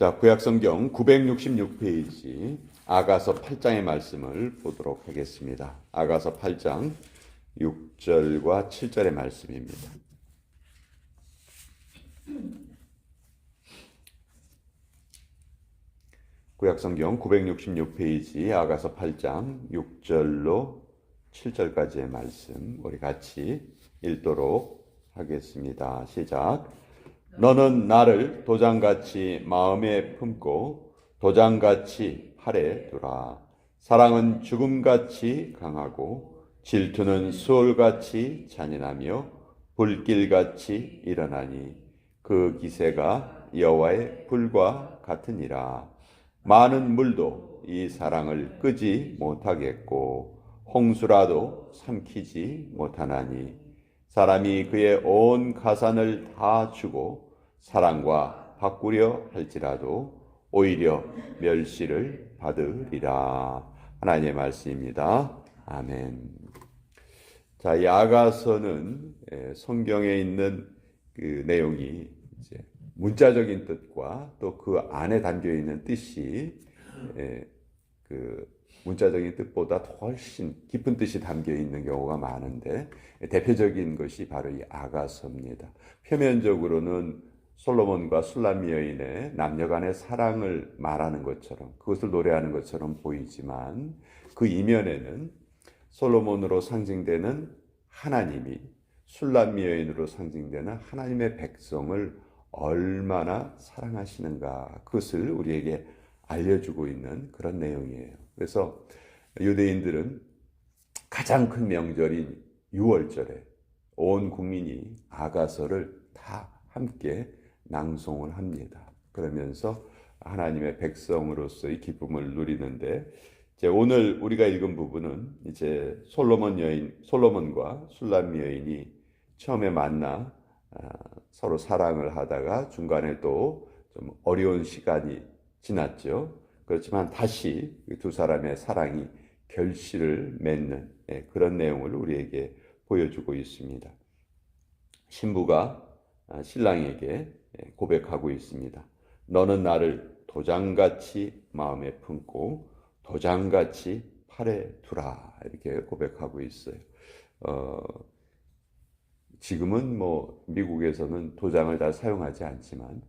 자, 구약성경 966페이지 아가서 8장의 말씀을 보도록 하겠습니다. 아가서 8장 6절과 7절의 말씀입니다. 구약성경 966페이지 아가서 8장 6절로 7절까지의 말씀 우리 같이 읽도록 하겠습니다. 시작. 너는 나를 도장같이 마음에 품고 도장같이 팔에 두라. 사랑은 죽음같이 강하고 질투는 수월같이 잔인하며 불길같이 일어나니 그 기세가 여호와의 불과 같으니라. 많은 물도 이 사랑을 끄지 못하겠고 홍수라도 삼키지 못하나니 사람이 그의 온 가산을 다 주고 사랑과 바꾸려 할지라도 오히려 멸시를 받으리라. 하나님의 말씀입니다. 아멘. 자, 이 아가서는 성경에 있는 그 내용이 이제 문자적인 뜻과 또 그 안에 담겨 있는 뜻이 그 문자적인 뜻보다 훨씬 깊은 뜻이 담겨 있는 경우가 많은데 대표적인 것이 바로 이 아가서입니다. 표면적으로는 솔로몬과 술람 여인의 남녀간의 사랑을 말하는 것처럼 그것을 노래하는 것처럼 보이지만 그 이면에는 솔로몬으로 상징되는 하나님이 술람 여인으로 상징되는 하나님의 백성을 얼마나 사랑하시는가 그것을 우리에게 알려주고 있는 그런 내용이에요. 그래서 유대인들은 가장 큰 명절인 6월절에 온 국민이 아가서를 다 함께 낭송을 합니다. 그러면서 하나님의 백성으로서의 기쁨을 누리는데 이제 오늘 우리가 읽은 부분은 이제 솔로몬과 술람 여인이 처음에 만나 서로 사랑을 하다가 중간에 또 좀 어려운 시간이 지났죠. 그렇지만 다시 두 사람의 사랑이 결실을 맺는 그런 내용을 우리에게 보여주고 있습니다. 신부가 신랑에게 고백하고 있습니다. 너는 나를 도장같이 마음에 품고 도장같이 팔에 두라. 이렇게 고백하고 있어요. 지금은 뭐 미국에서는 도장을 다 사용하지 않지만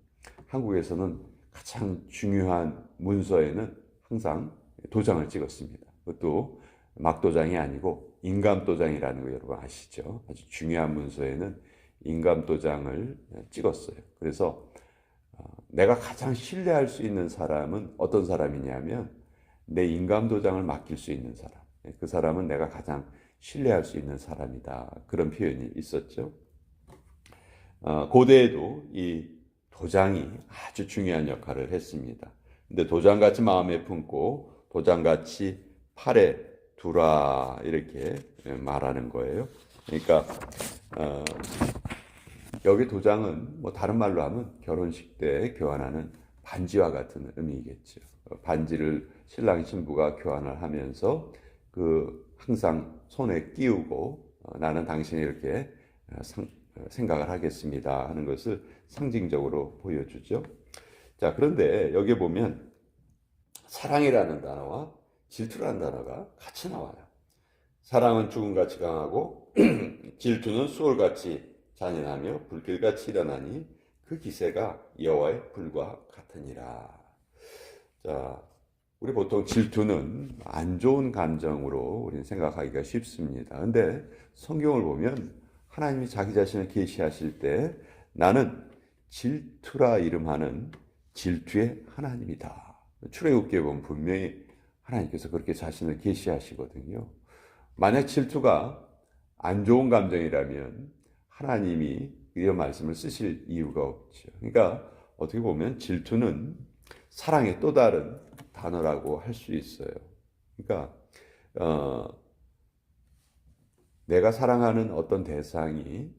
한국에서는 가장 중요한 문서에는 항상 도장을 찍었습니다. 그것도 막도장이 아니고 인감도장이라는 거 여러분 아시죠? 아주 중요한 문서에는 인감도장을 찍었어요. 그래서 내가 가장 신뢰할 수 있는 사람은 어떤 사람이냐면 내 인감도장을 맡길 수 있는 사람. 그 사람은 내가 가장 신뢰할 수 있는 사람이다. 그런 표현이 있었죠. 고대에도 이 도장이 아주 중요한 역할을 했습니다. 근데 도장같이 마음에 품고 도장같이 팔에 두라 이렇게 말하는 거예요. 그러니까 여기 도장은 뭐 다른 말로 하면 결혼식 때 교환하는 반지와 같은 의미겠죠. 반지를 신랑 신부가 교환을 하면서 그 항상 손에 끼우고 나는 당신이 이렇게 생각을 하겠습니다 하는 것을 상징적으로 보여주죠. 자, 그런데 여기 보면 사랑이라는 단어와 질투라는 단어가 같이 나와요. 사랑은 죽음같이 강하고 질투는 수월같이 잔인하며 불길같이 일어나니 그 기세가 여호와의 불과 같으니라. 자, 우리 보통 질투는 안 좋은 감정으로 우리는 생각하기가 쉽습니다. 그런데 성경을 보면 하나님이 자기 자신을 계시하실 때 나는 질투라 이름하는 질투의 하나님이다. 출애굽기에 보면 분명히 하나님께서 그렇게 자신을 계시하시거든요. 만약 질투가 안 좋은 감정이라면 하나님이 이런 말씀을 쓰실 이유가 없죠. 그러니까 어떻게 보면 질투는 사랑의 또 다른 단어라고 할 수 있어요. 그러니까 내가 사랑하는 어떤 대상이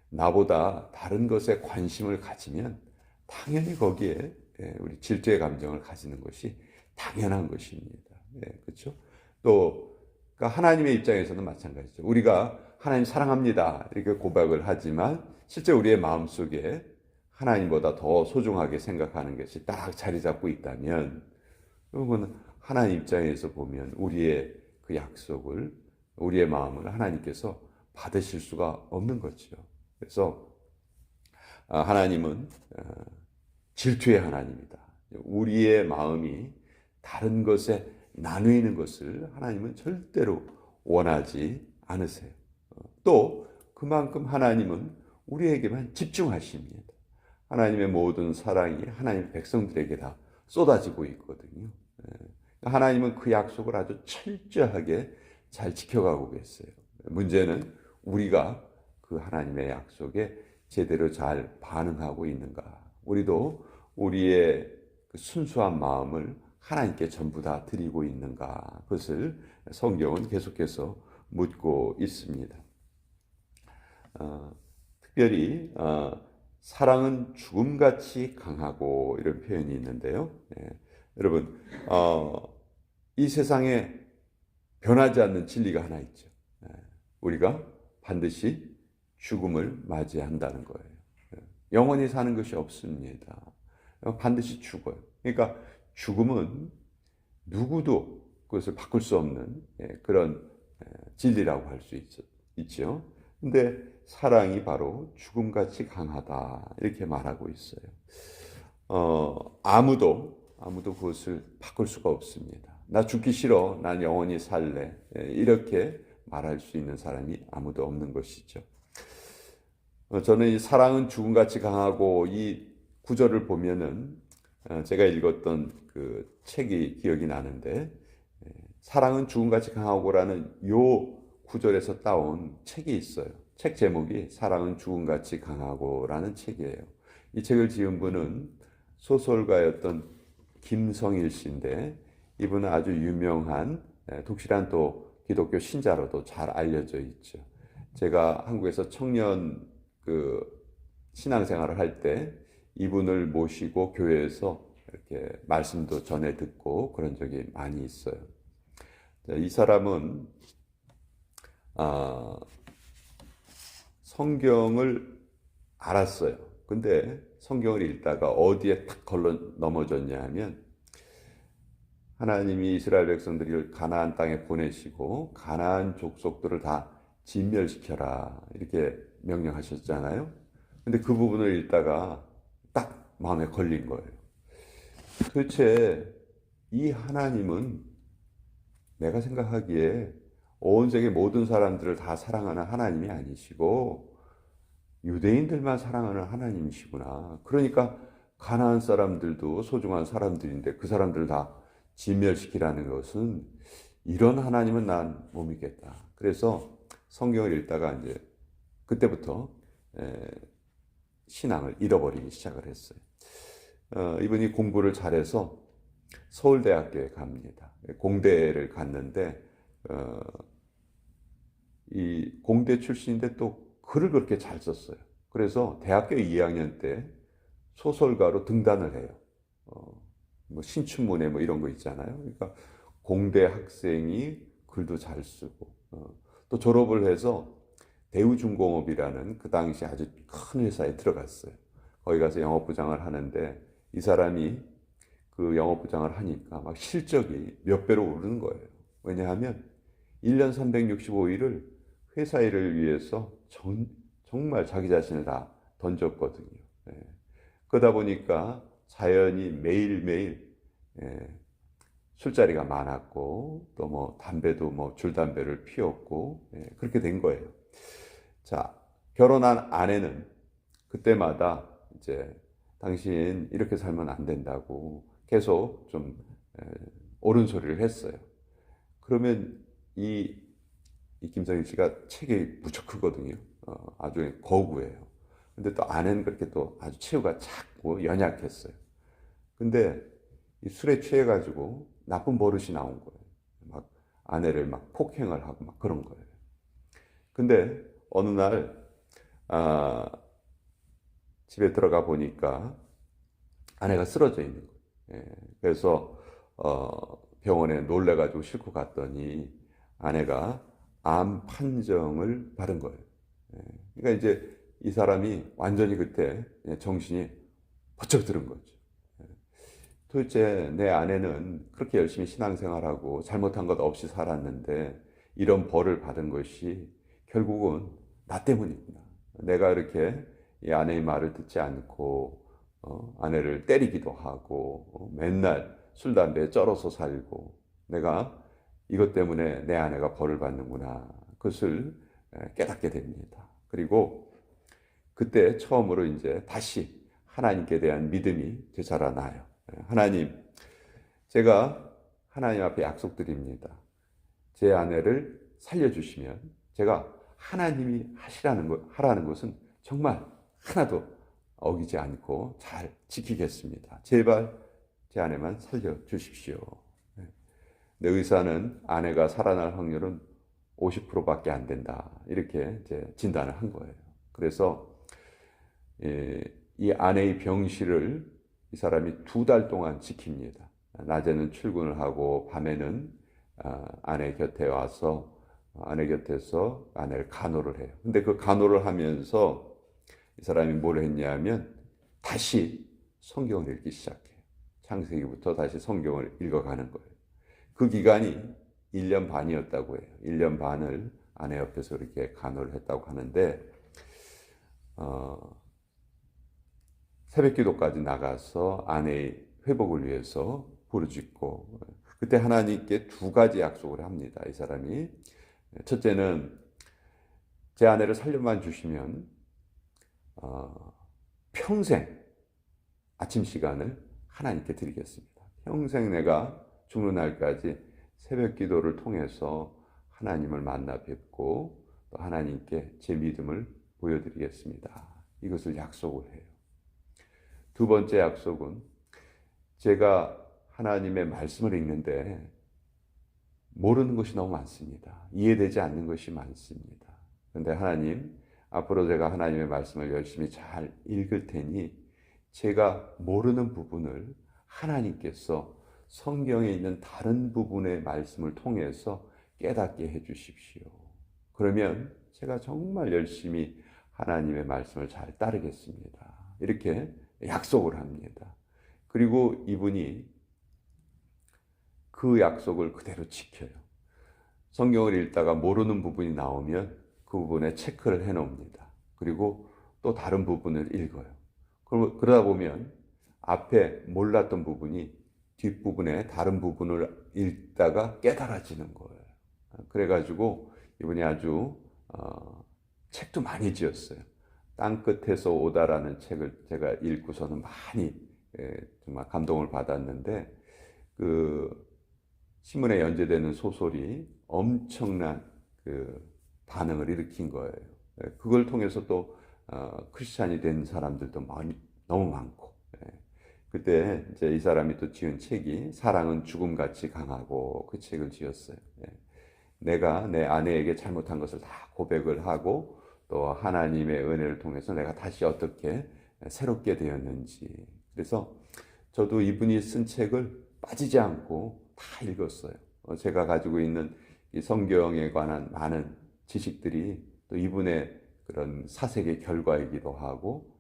나보다 다른 것에 관심을 가지면 당연히 거기에 우리 질투의 감정을 가지는 것이 당연한 것입니다. 그렇죠? 또 그러니까 하나님의 입장에서는 마찬가지죠. 우리가 하나님 사랑합니다 이렇게 고백을 하지만 실제 우리의 마음속에 하나님보다 더 소중하게 생각하는 것이 딱 자리 잡고 있다면, 그건 하나님 입장에서 보면 우리의 그 약속을, 우리의 마음을 하나님께서 받으실 수가 없는 거죠. 그래서 하나님은 질투의 하나님이다. 우리의 마음이 다른 것에 나누이는 것을 하나님은 절대로 원하지 않으세요. 또 그만큼 하나님은 우리에게만 집중하십니다. 하나님의 모든 사랑이 하나님 백성들에게 다 쏟아지고 있거든요. 하나님은 그 약속을 아주 철저하게 잘 지켜가고 계세요. 문제는 우리가 그 하나님의 약속에 제대로 잘 반응하고 있는가? 우리도 우리의 그 순수한 마음을 하나님께 전부 다 드리고 있는가? 그것을 성경은 계속해서 묻고 있습니다. 특별히 사랑은 죽음같이 강하고 이런 표현이 있는데요. 여러분, 이 세상에 변하지 않는 진리가 하나 있죠. 우리가 반드시 죽음을 맞이한다는 거예요. 영원히 사는 것이 없습니다. 반드시 죽어요. 그러니까 죽음은 누구도 그것을 바꿀 수 없는 그런 진리라고 할 수 있죠. 근데 사랑이 바로 죽음같이 강하다 이렇게 말하고 있어요. 아무도 그것을 바꿀 수가 없습니다. 나 죽기 싫어, 난 영원히 살래, 이렇게 말할 수 있는 사람이 아무도 없는 것이죠. 저는 이 사랑은 죽음같이 강하고 이 구절을 보면은 제가 읽었던 그 책이 기억이 나는데, 사랑은 죽음같이 강하고라는 요 구절에서 따온 책이 있어요. 책 제목이 사랑은 죽음같이 강하고라는 책이에요. 이 책을 지은 분은 소설가였던 김성일 씨인데, 이분은 아주 유명한 독실한 또 기독교 신자로도 잘 알려져 있죠. 제가 한국에서 청년 그 신앙생활을 할 때 이분을 모시고 교회에서 이렇게 말씀도 전해 듣고 그런 적이 많이 있어요. 이 사람은 성경을 알았어요. 근데 성경을 읽다가 어디에 탁 걸러 넘어졌냐 하면, 하나님이 이스라엘 백성들을 가나안 땅에 보내시고 가나안 족속들을 다 진멸시켜라 이렇게 명령하셨잖아요. 근데 그 부분을 읽다가 딱 마음에 걸린 거예요. 도대체 이 하나님은 내가 생각하기에 온 세계 모든 사람들을 다 사랑하는 하나님이 아니시고 유대인들만 사랑하는 하나님이시구나. 그러니까 가나안 사람들도 소중한 사람들인데 그 사람들을 다 진멸시키라는 것은, 이런 하나님은 난 못 믿겠다. 그래서 성경을 읽다가 이제 그때부터 신앙을 잃어버리기 시작을 했어요. 이분이 공부를 잘해서 서울대학교에 갑니다. 공대를 갔는데 이 공대 출신인데 또 글을 그렇게 잘 썼어요. 그래서 대학교 2학년 때 소설가로 등단을 해요. 뭐 신춘문예 뭐 이런 거 있잖아요. 그러니까 공대 학생이 글도 잘 쓰고, 또 졸업을 해서 대우중공업이라는 그 당시 아주 큰 회사에 들어갔어요. 거기 가서 영업부장을 하는데, 이 사람이 그 영업부장을 하니까 막 실적이 몇 배로 오르는 거예요. 왜냐하면 1년 365일을 회사 일을 위해서 정말 자기 자신을 다 던졌거든요. 그러다 보니까 자연히 매일매일 술자리가 많았고, 또 뭐 담배도 뭐 줄담배를 피웠고, 그렇게 된 거예요. 자, 결혼한 아내는 그때마다 이제 당신 이렇게 살면 안 된다고 계속 좀 옳은 소리를 했어요. 그러면 이 김성일 씨가 책이 무척 크거든요. 아주 거구예요. 근데 또 아내는 그렇게 또 아주 체구가 작고 연약했어요. 근데 이 술에 취해가지고 나쁜 버릇이 나온 거예요. 막 아내를 막 폭행을 하고 막 그런 거예요. 근데 어느 날 집에 들어가 보니까 아내가 쓰러져 있는 거예요. 그래서 병원에 놀래가지고 싣고 갔더니 아내가 암 판정을 받은 거예요. 그러니까 이제 이 사람이 완전히 그때 정신이 번쩍 들은 거죠. 도대체 내 아내는 그렇게 열심히 신앙생활하고 잘못한 것 없이 살았는데 이런 벌을 받은 것이 결국은 나 때문이구나. 내가 이렇게 이 아내의 말을 듣지 않고 아내를 때리기도 하고 맨날 술 담배에 쩔어서 살고 내가 이것 때문에 내 아내가 벌을 받는구나. 그것을 깨닫게 됩니다. 그리고 그때 처음으로 이제 다시 하나님께 대한 믿음이 되살아나요. 하나님, 제가 하나님 앞에 약속드립니다. 제 아내를 살려주시면 제가 하나님이 하라는 것은 정말 하나도 어기지 않고 잘 지키겠습니다. 제발 제 아내만 살려주십시오. 내 의사는 아내가 살아날 확률은 50%밖에 안 된다. 이렇게 이제 진단을 한 거예요. 그래서 이 아내의 병실을 이 사람이 2달 동안 지킵니다. 낮에는 출근을 하고 밤에는 아내 곁에 와서 아내 곁에서 아내를 간호를 해요. 근데 그 간호를 하면서 이 사람이 뭘 했냐면 다시 성경을 읽기 시작해요. 창세기부터 다시 성경을 읽어가는 거예요. 그 기간이 1년 반이었다고 해요. 1년 반을 아내 옆에서 이렇게 간호를 했다고 하는데 새벽 기도까지 나가서 아내의 회복을 위해서 부르짖고 그때 하나님께 2가지 약속을 합니다. 이 사람이 첫째는 제 아내를 살려만 주시면 평생 아침 시간을 하나님께 드리겠습니다. 평생 내가 죽는 날까지 새벽 기도를 통해서 하나님을 만나 뵙고 또 하나님께 제 믿음을 보여드리겠습니다. 이것을 약속을 해요. 2번째 약속은 제가 하나님의 말씀을 읽는데 모르는 것이 너무 많습니다. 이해되지 않는 것이 많습니다. 그런데 하나님, 앞으로 제가 하나님의 말씀을 열심히 잘 읽을 테니 제가 모르는 부분을 하나님께서 성경에 있는 다른 부분의 말씀을 통해서 깨닫게 해 주십시오. 그러면 제가 정말 열심히 하나님의 말씀을 잘 따르겠습니다. 이렇게 약속을 합니다. 그리고 이분이 그 약속을 그대로 지켜요. 성경을 읽다가 모르는 부분이 나오면 그 부분에 체크를 해 놓습니다. 그리고 또 다른 부분을 읽어요. 그러다 보면 앞에 몰랐던 부분이 뒷부분에 다른 부분을 읽다가 깨달아지는 거예요. 그래가지고 이분이 아주 책도 많이 지었어요. 땅끝에서 오다라는 책을 제가 읽고서는 많이 정말 감동을 받았는데 그 신문에 연재되는 소설이 엄청난 그 반응을 일으킨 거예요. 그걸 통해서 또 크리스찬이 된 사람들도 너무 많고 그때 이제 이 사람이 또 지은 책이 사랑은 죽음같이 강하고 그 책을 지었어요. 내가 내 아내에게 잘못한 것을 다 고백을 하고 또 하나님의 은혜를 통해서 내가 다시 어떻게 새롭게 되었는지. 그래서 저도 이분이 쓴 책을 빠지지 않고 다 읽었어요. 제가 가지고 있는 이 성경에 관한 많은 지식들이 또 이분의 그런 사색의 결과이기도 하고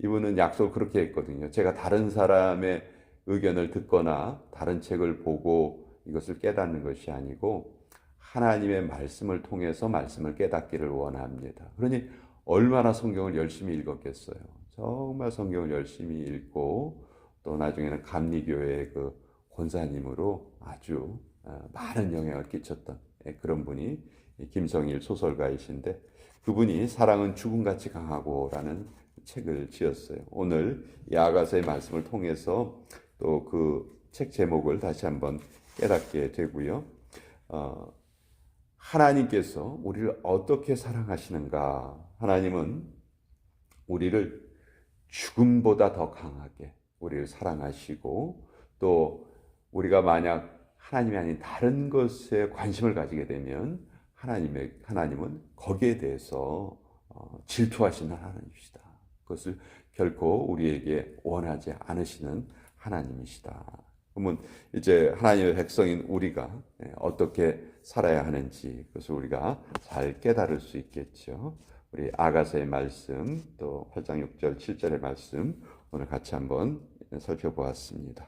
이분은 약속을 그렇게 했거든요. 제가 다른 사람의 의견을 듣거나 다른 책을 보고 이것을 깨닫는 것이 아니고 하나님의 말씀을 통해서 말씀을 깨닫기를 원합니다. 그러니 얼마나 성경을 열심히 읽었겠어요. 정말 성경을 열심히 읽고 또 나중에는 감리교회의 그 권사님으로 아주 많은 영향을 끼쳤던 그런 분이 김성일 소설가이신데 그분이 사랑은 죽음같이 강하고라는 책을 지었어요. 오늘 이 아가서의 말씀을 통해서 또 그 책 제목을 다시 한번 깨닫게 되고요. 하나님께서 우리를 어떻게 사랑하시는가? 하나님은 우리를 죽음보다 더 강하게 우리를 사랑하시고 또 우리가 만약 하나님이 아닌 다른 것에 관심을 가지게 되면 하나님은 거기에 대해서 질투하시는 하나님이시다. 그것을 결코 우리에게 원하지 않으시는 하나님이시다. 그러면 이제 하나님의 백성인 우리가 어떻게 살아야 하는지 그것을 우리가 잘 깨달을 수 있겠죠. 우리 아가서의 말씀 또 8장 6절 7절의 말씀 오늘 같이 한번 살펴보았습니다.